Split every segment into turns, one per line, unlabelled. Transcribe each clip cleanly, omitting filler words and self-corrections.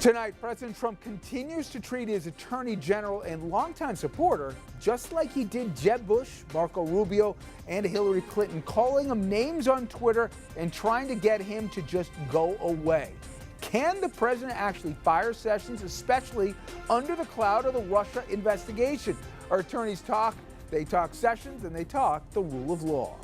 Tonight, President Trump continues to treat his attorney general and longtime supporter just like he did Jeb Bush, Marco Rubio, and Hillary Clinton, calling them names on Twitter and trying to get him to just go away. Can the president actually fire Sessions, especially under the cloud of the Russia investigation? Our attorneys talk, they talk Sessions, and they talk the rule of law.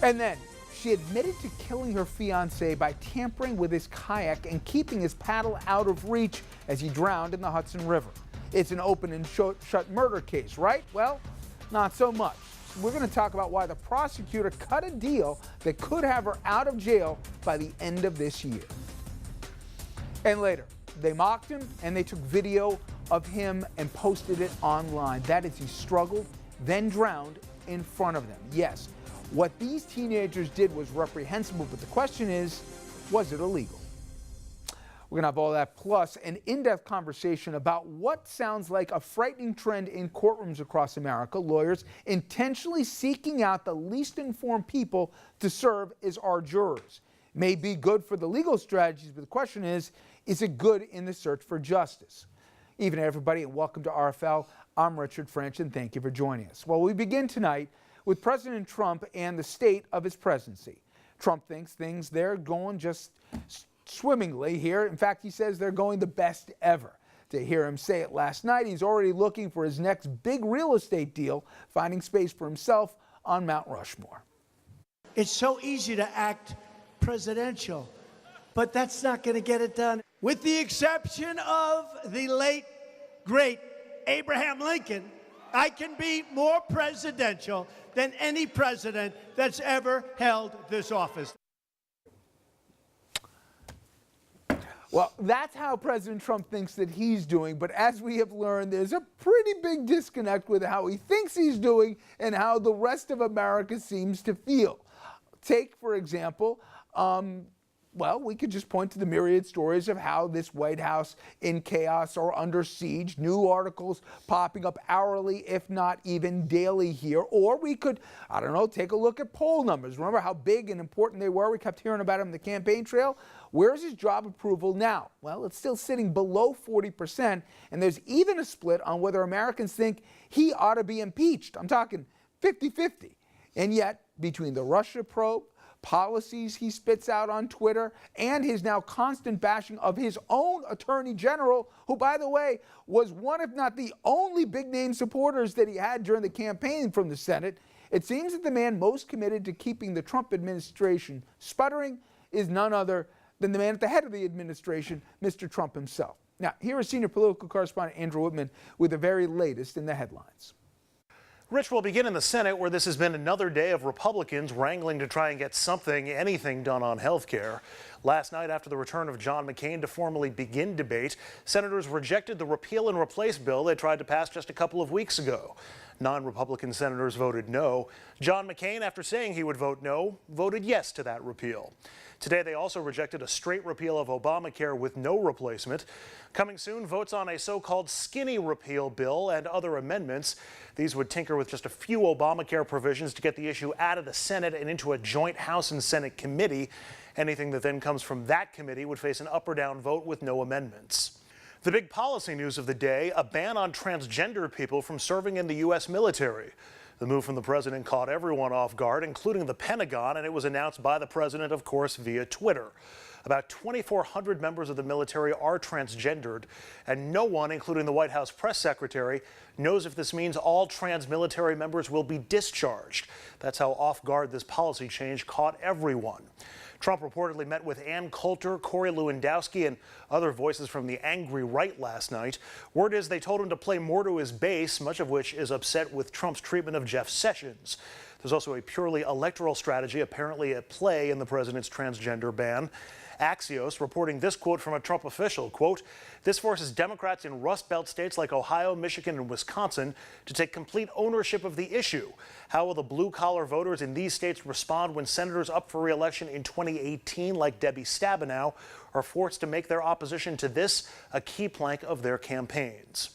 And then, she admitted to killing her fiancé by tampering with his kayak and keeping his paddle out of reach as he drowned in the Hudson River. It's an open and shut murder case, right? Well, not so much. We're going to talk about why the prosecutor cut a deal that could have her out of jail by the end of this year. And later, they mocked him and they took video of him and posted it online. That is, he struggled, then drowned in front of them. Yes. What these teenagers did was reprehensible, but the question is, was it illegal? We're going to have all that plus an in-depth conversation about what sounds like a frightening trend in courtrooms across America, lawyers intentionally seeking out the least informed people to serve as our jurors. May be good for the legal strategies, but the question is it good in the search for justice? Evening, everybody, and welcome to RFL. I'm Richard French, and thank you for joining us. Well, we begin tonight with President Trump and the state of his presidency. Trump thinks things they're going just swimmingly here. In fact, he says they're going the best ever. To hear him say it last night, he's already looking for his next big real estate deal, finding space for himself on Mount Rushmore.
It's so easy to act presidential, but that's not going to get it done. With the exception of the late, great Abraham Lincoln, I can be more presidential than any president that's ever held this office.
Well, that's how President Trump thinks that he's doing, but as we have learned, there's a pretty big disconnect with how he thinks he's doing and how the rest of America seems to feel. Take, for example, well, we could just point to the myriad stories of how this White House in chaos or under siege, new articles popping up hourly, if not even daily here. Or we could, I don't know, take a look at poll numbers. Remember how big and important they were? We kept hearing about him on the campaign trail. Where's his job approval now? Well, it's still sitting below 40%, and there's even a split on whether Americans think he ought to be impeached. I'm talking 50-50. And yet, between the Russia probe, policies he spits out on Twitter, and his now constant bashing of his own attorney general, who, by the way, was one, if not the only big-name supporters that he had during the campaign from the Senate, it seems that the man most committed to keeping the Trump administration sputtering is none other than the man at the head of the administration, Mr. Trump himself. Now, here is senior political correspondent Andrew Whitman with the very latest in the headlines.
Rich, will begin in the Senate, where this has been another day of Republicans wrangling to try and get anything done on health care. Last night, after the return of John McCain to formally begin debate, senators rejected the repeal and replace bill they tried to pass just a couple of weeks ago. Non-Republican senators voted no. John McCain, after saying he would vote no, voted yes to that repeal. Today, they also rejected a straight repeal of Obamacare with no replacement. Coming soon, votes on a so-called skinny repeal bill and other amendments. These would tinker with just a few Obamacare provisions to get the issue out of the Senate and into a joint House and Senate committee. Anything that then comes from that committee would face an up or down vote with no amendments. The big policy news of the day, a ban on transgender people from serving in the U.S. military. The move from the president caught everyone off guard, including the Pentagon, and it was announced by the president, of course, via Twitter. About 2,400 members of the military are transgendered, and no one, including the White House press secretary, knows if this means all trans military members will be discharged. That's how off guard this policy change caught everyone. Trump reportedly met with Ann Coulter, Corey Lewandowski, and other voices from the angry right last night. Word is they told him to play more to his base, much of which is upset with Trump's treatment of Jeff Sessions. There's also a purely electoral strategy apparently at play in the president's transgender ban. Axios reporting this quote from a Trump official, quote, "This forces Democrats in Rust Belt states like Ohio, Michigan, and Wisconsin to take complete ownership of the issue. How will the blue-collar voters in these states respond when senators up for re-election in 2018, like Debbie Stabenow, are forced to make their opposition to this a key plank of their campaigns?"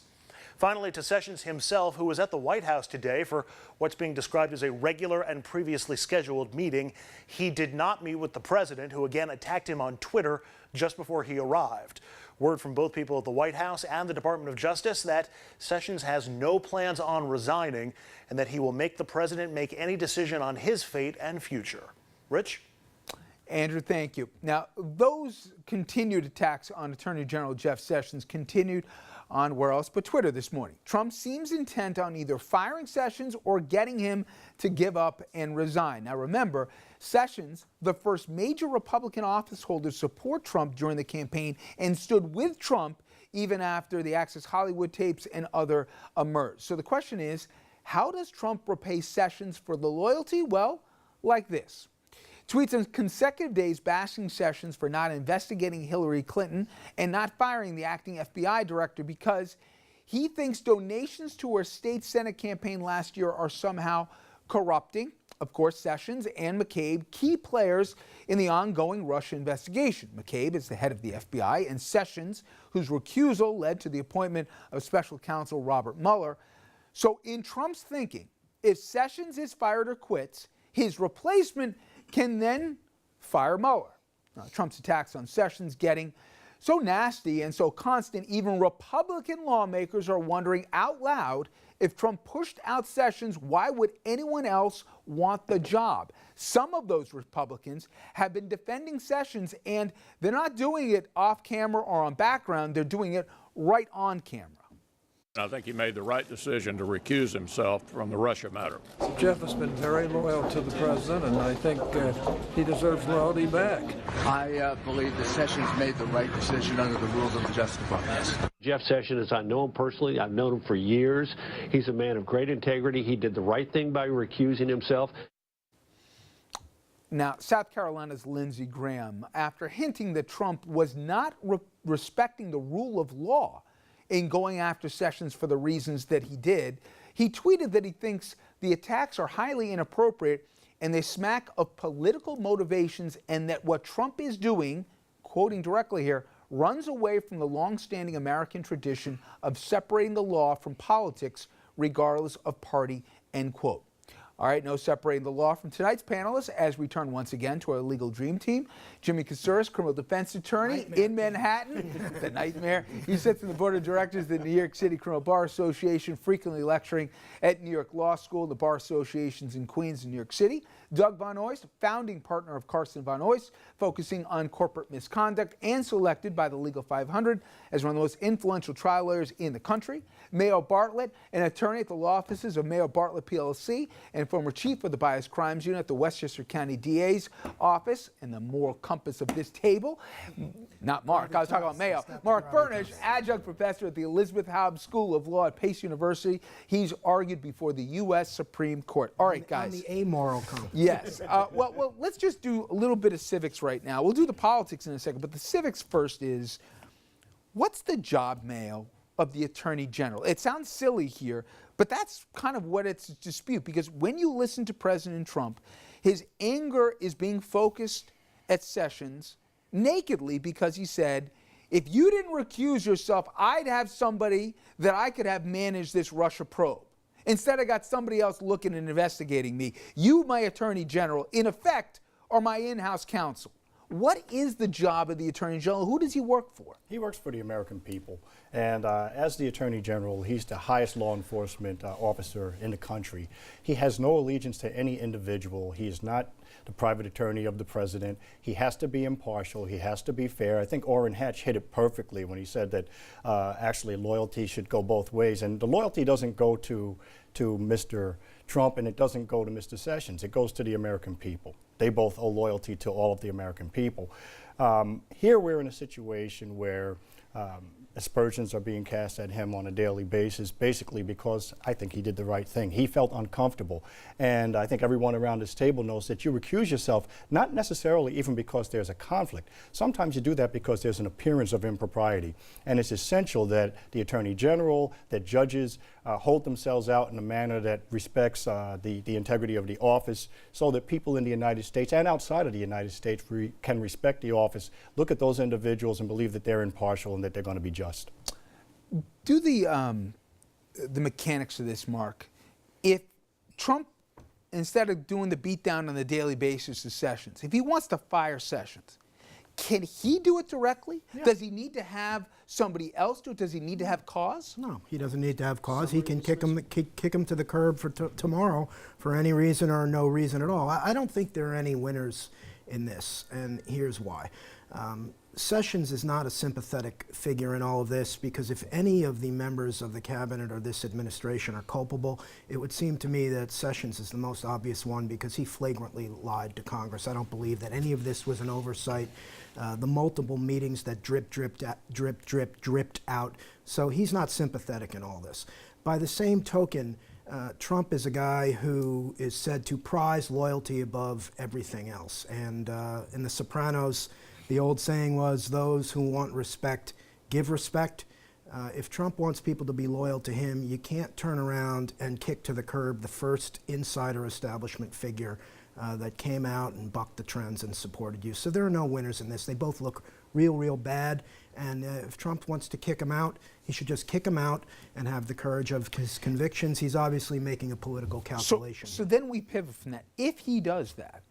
Finally, to Sessions himself, who was at the White House today for what's being described as a regular and previously scheduled meeting. He did not meet with the president, who again attacked him on Twitter just before he arrived. Word from both people at the White House and the Department of Justice that Sessions has no plans on resigning and that he will make the president make any decision on his fate and future. Rich?
Andrew, thank you. Now, those continued attacks on Attorney General Jeff Sessions continued on where else but Twitter this morning. Trump seems intent on either firing Sessions or getting him to give up and resign. Now, remember, Sessions, the first major Republican office holder to support Trump during the campaign and stood with Trump even after the Access Hollywood tapes and other emerged. So the question is, how does Trump repay Sessions for the loyalty? Well, like this. Tweets on consecutive days bashing Sessions for not investigating Hillary Clinton and not firing the acting FBI director because he thinks donations to her state Senate campaign last year are somehow corrupting. Of course, Sessions and McCabe, key players in the ongoing Russia investigation. McCabe is the head of the FBI, and Sessions, whose recusal led to the appointment of special counsel Robert Mueller. So in Trump's thinking, if Sessions is fired or quits, his replacement can then fire Mueller. Now, Trump's attacks on Sessions getting so nasty and so constant, even Republican lawmakers are wondering out loud, if Trump pushed out Sessions, why would anyone else want the job? Some of those Republicans have been defending Sessions, and they're not doing it off camera or on background. They're doing it right on camera.
I think he made the right decision to recuse himself from the Russia matter.
Jeff has been very loyal to the president, and I think he deserves loyalty back.
I believe that Sessions made the right decision under the rules of the Justice Department.
Jeff Sessions, I know him personally. I've known him for years. He's a man of great integrity. He did the right thing by recusing himself.
Now, South Carolina's Lindsey Graham, after hinting that Trump was not respecting the rule of law in going after Sessions for the reasons that he did, he tweeted that he thinks the attacks are highly inappropriate and they smack of political motivations, and that what Trump is doing, quoting directly here, runs away from the long-standing American tradition of separating the law from politics regardless of party, end quote. All right, no separating the law from tonight's panelists as we turn once again to our legal dream team. Jimmy Kasuris, criminal defense attorney in Manhattan. The nightmare. He sits on the board of directors of the New York City Criminal Bar Association, frequently lecturing at New York Law School, the bar associations in Queens and New York City. Doug Von Oist, founding partner of Carson Von Oist, focusing on corporate misconduct and selected by the Legal 500 as one of the most influential trial lawyers in the country. Mayo Bartlett, an attorney at the law offices of Mayo Bartlett PLC and former chief of the Bias Crimes Unit at the Westchester County DA's office, and the moral compass of this table. Not Mark, I was talking about Mayo. Mark Furnish, adjunct professor at the Elizabeth Hobbs School of Law at Pace University. He's argued before the U.S. Supreme Court. All right, guys.
On the amoral compass.
Yes. Well, let's just do a little bit of civics right now. We'll do the politics in a second, but the civics first is, what's the job, Mayo, of the Attorney General? It sounds silly here, but that's kind of what it's a dispute, because when you listen to President Trump, his anger is being focused at Sessions nakedly because he said, if you didn't recuse yourself, I'd have somebody that I could have manage this Russia probe. Instead, I got somebody else looking and investigating me. You, my Attorney General, in effect, are my in-house counsel. What is the job of the Attorney General? Who does he work for?
He works for the American people. And as the Attorney General, he's the highest law enforcement officer in the country. He has no allegiance to any individual. He is not the private attorney of the president. He has to be impartial. He has to be fair. I think Orrin Hatch hit it perfectly when he said that actually loyalty should go both ways. And the loyalty doesn't go to Mr. Trump, and it doesn't go to Mr. Sessions. It goes to the American people. They both owe loyalty to all of the American people. Here we're in a situation where aspersions are being cast at him on a daily basis, basically because I think he did the right thing. He felt uncomfortable. And I think everyone around this table knows that you recuse yourself, not necessarily even because there's a conflict. Sometimes you do that because there's an appearance of impropriety. And it's essential that the Attorney General, that judges hold themselves out in a manner that respects the integrity of the office, so that people in the United States and outside of the United States can respect the office, look at those individuals and believe that they're impartial and that they're going to be just.
Do the mechanics of this, Mark. If Trump, instead of doing the beatdown on a daily basis to Sessions, if he wants to fire Sessions, Can he do it directly? Yeah. Does he need to have somebody else do it? Does he need to have cause?
No, he doesn't need to have cause. He can kick him to the curb for tomorrow for any reason or no reason at all. I don't think there are any winners in this, and here's why. Sessions is not a sympathetic figure in all of this, because if any of the members of the cabinet or this administration are culpable, it would seem to me that Sessions is the most obvious one, because he flagrantly lied to Congress. I don't believe that any of this was an oversight. The multiple meetings that dripped out. So he's not sympathetic in all this. By the same token, Trump is a guy who is said to prize loyalty above everything else. And in The Sopranos, the old saying was, those who want respect give respect. If Trump wants people to be loyal to him, you can't turn around and kick to the curb the first insider establishment figure that came out and bucked the trends and supported you. So there are no winners in this. They both look real bad. And if Trump wants to kick him out, he should just kick him out and have the courage of his convictions. He's obviously making a political calculation.
So then we pivot from that. If he does that,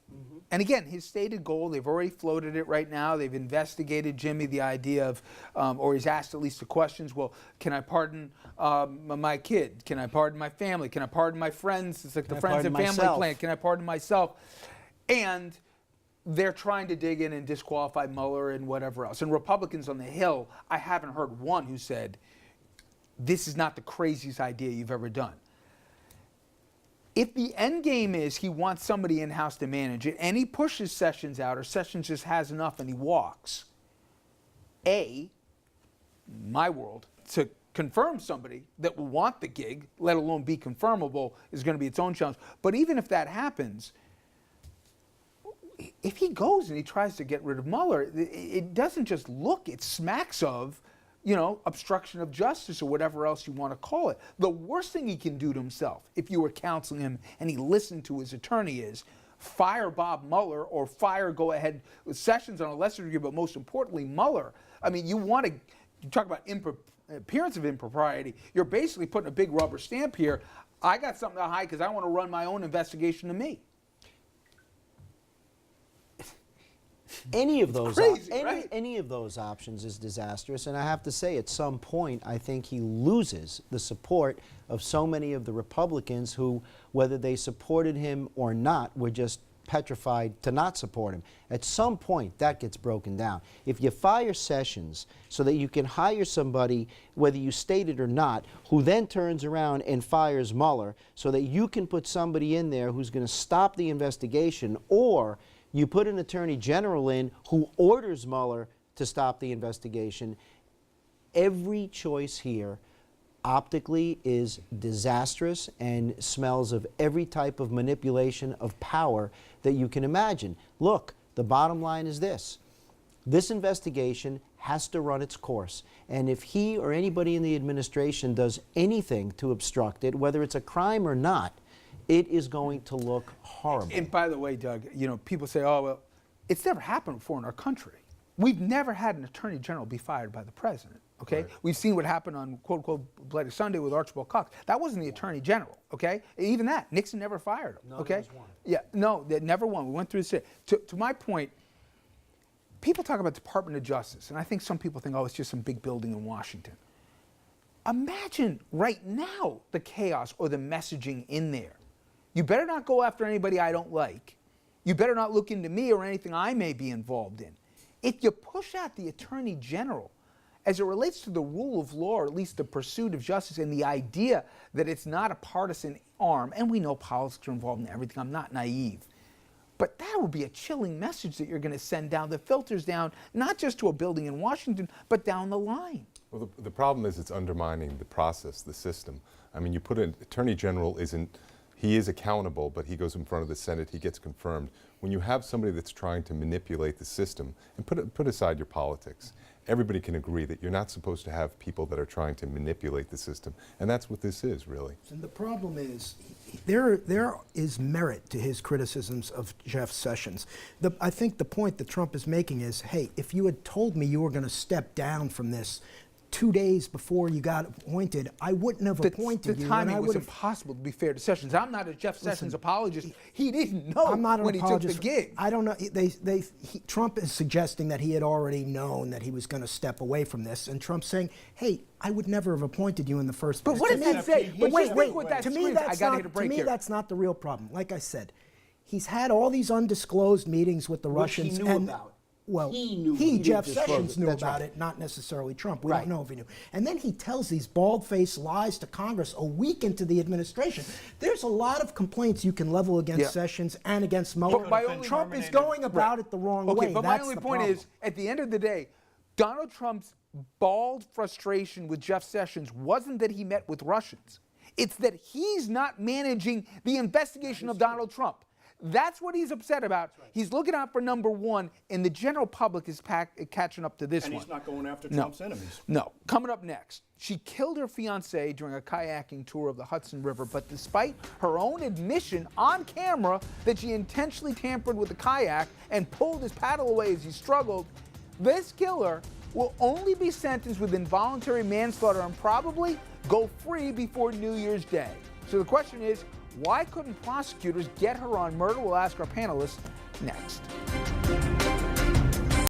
and again, his stated goal, they've already floated it right now. They've investigated Jimmy, the idea of, or he's asked at least the questions, well, can I pardon my kid? Can I pardon my family? Can I pardon my friends? It's like the friends and family plan. Can I pardon myself? And they're trying to dig in and disqualify Mueller and whatever else. And Republicans on the Hill, I haven't heard one who said, this is not the craziest idea you've ever done. If the end game is he wants somebody in-house to manage it, and he pushes Sessions out, or Sessions just has enough and he walks, my world, to confirm somebody that will want the gig, let alone be confirmable, is going to be its own challenge. But even if that happens, if he goes and he tries to get rid of Mueller, it doesn't just look, it smacks of, obstruction of justice or whatever else you want to call it. The worst thing he can do to himself, if you were counseling him and he listened to his attorney, is fire Bob Mueller or go ahead with Sessions on a lesser degree, but most importantly, Mueller. I mean, you talk about appearance of impropriety. You're basically putting a big rubber stamp here. I got something to hide because I want to run my own investigation of me.
Any of those,
crazy, right?
any of those options is disastrous, and I have to say, at some point, I think he loses the support of so many of the Republicans who, whether they supported him or not, were just petrified to not support him. At some point, that gets broken down. If you fire Sessions so that you can hire somebody, whether you state it or not, who then turns around and fires Mueller so that you can put somebody in there who's going to stop the investigation, or you put an attorney general in who orders Mueller to stop the investigation, every choice here optically is disastrous and smells of every type of manipulation of power that you can imagine. Look, the bottom line is this. This investigation has to run its course. And if he or anybody in the administration does anything to obstruct it, whether it's a crime or not, it is going to look horrible.
And by the way, Doug, people say, oh, well, it's never happened before in our country. We've never had an attorney general be fired by the president, okay? Right. We've seen what happened on, quote-unquote, Bloody Sunday with Archibald Cox. That wasn't the attorney general, okay? Even that, Nixon never fired him, okay? Yeah, no, they never won. We went through this. To my point, people talk about Department of Justice, and I think some people think, oh, it's just some big building in Washington. Imagine right now the chaos or the messaging in there. You better not go after anybody I don't like. You better not look into me or anything I may be involved in. If you push out the Attorney General as it relates to the rule of law, or at least the pursuit of justice, and the idea that it's not a partisan arm, and we know politics are involved in everything, I'm not naive, but that would be a chilling message that you're going to send down the filters down, not just to a building in Washington, but down the line.
Well, the problem is it's undermining the process, the system. I mean, you put an Attorney General he is accountable, but he goes in front of the Senate, he gets confirmed. When you have somebody that's trying to manipulate the system, and put aside your politics, everybody can agree that you're not supposed to have people that are trying to manipulate the system, and that's what this is, really.
And the problem is, there is merit to his criticisms of Jeff Sessions. I think the point that Trump is making is, hey, if you had told me you were going to step down from this 2 days before you got appointed, I wouldn't have appointed you.
The timing
and I
was
would have.
impossible, to be fair to Sessions. I'm not a Jeff Sessions apologist. He didn't know
I'm not an
when
apologist.
he took the gig.
I don't know. Trump is suggesting that he had already known that he was going to step away from this, and Trump's saying, "Hey, I would never have appointed you in the first place."
But what does that say?
But
Wait,
wait.
with that
To me,
screams, I
that's
gotta
not.
hit a break
To me,
here.
that's not the real problem. Like I said, he's had all these undisclosed meetings with the
Which he
Russians,
knew
and
about.
well,
He knew. He didn't
Jeff
disclose
Sessions
it.
knew
That's
about
right.
it, not necessarily Trump. We
Right.
don't know if he knew. And then he tells these bald-faced lies to Congress a week into the administration. There's a lot of complaints you can level against Sessions and against Mueller.
But my only-
Trump is going about it the wrong way.
But
That's
my only
the
point
problem.
is, at the end of the day, Donald Trump's bald frustration with Jeff Sessions wasn't that he met with Russians. It's that he's not managing the investigation of Donald Trump. That's what he's upset about. He's looking out for number one, and the general public is catching up to this one.
And he's not going after Trump's enemies.
No. Coming up next, she killed her fiance during a kayaking tour of the Hudson River, but despite her own admission on camera that she intentionally tampered with the kayak and pulled his paddle away as he struggled, this killer will only be sentenced with involuntary manslaughter and probably go free before New Year's Day. So the question is, why couldn't prosecutors get her on murder? We'll ask our panelists next.